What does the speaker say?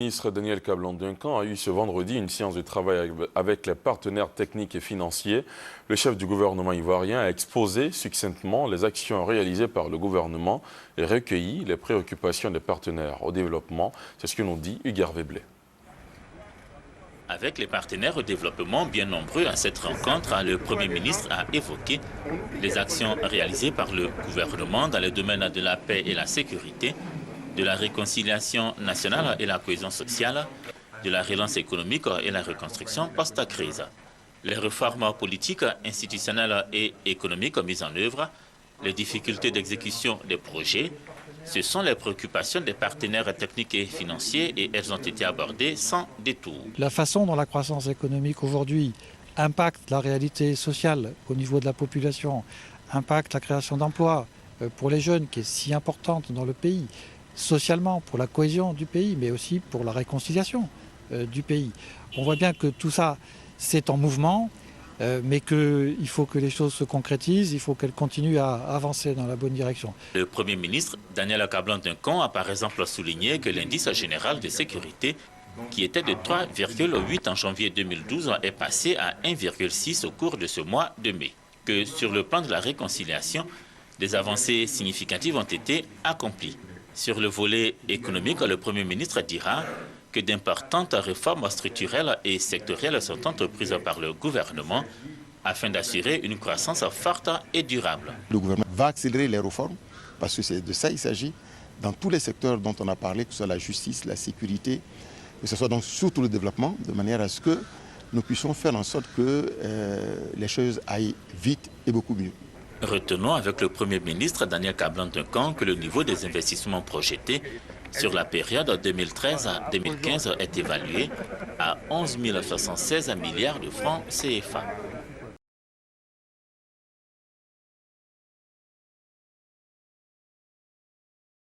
Le ministre Daniel Kablan-Duncan a eu ce vendredi une séance de travail avec les partenaires techniques et financiers. Le chef du gouvernement ivoirien a exposé succinctement les actions réalisées par le gouvernement et recueilli les préoccupations des partenaires au développement. C'est ce que nous dit Hugues Blé. Avec les partenaires au développement bien nombreux à cette rencontre, le Premier ministre a évoqué les actions réalisées par le gouvernement dans les domaines de la paix et la sécurité, de la réconciliation nationale et la cohésion sociale, de la relance économique et la reconstruction post-crise. Les réformes politiques, institutionnelles et économiques mises en œuvre, les difficultés d'exécution des projets, ce sont les préoccupations des partenaires techniques et financiers et elles ont été abordées sans détour. La façon dont la croissance économique aujourd'hui impacte la réalité sociale au niveau de la population, impacte la création d'emplois pour les jeunes qui est si importante dans le pays, socialement pour la cohésion du pays, mais aussi pour la réconciliation du pays. On voit bien que tout ça, c'est en mouvement, mais qu'il faut que les choses se concrétisent, il faut qu'elles continuent à avancer dans la bonne direction. Le Premier ministre, Daniel Kablan-Duncan, a par exemple souligné que l'indice général de sécurité, qui était de 3,8 en janvier 2012, est passé à 1,6 au cours de ce mois de mai. Que sur le plan de la réconciliation, des avancées significatives ont été accomplies. Sur le volet économique, le Premier ministre dira que d'importantes réformes structurelles et sectorielles sont entreprises par le gouvernement afin d'assurer une croissance forte et durable. Le gouvernement va accélérer les réformes parce que c'est de ça qu'il s'agit dans tous les secteurs dont on a parlé, que ce soit la justice, la sécurité, que ce soit donc surtout le développement, de manière à ce que nous puissions faire en sorte que les choses aillent vite et beaucoup mieux. Retenons avec le Premier ministre Daniel Kablan-Duncan que le niveau des investissements projetés sur la période 2013 à 2015 est évalué à 11 076 milliards de francs CFA.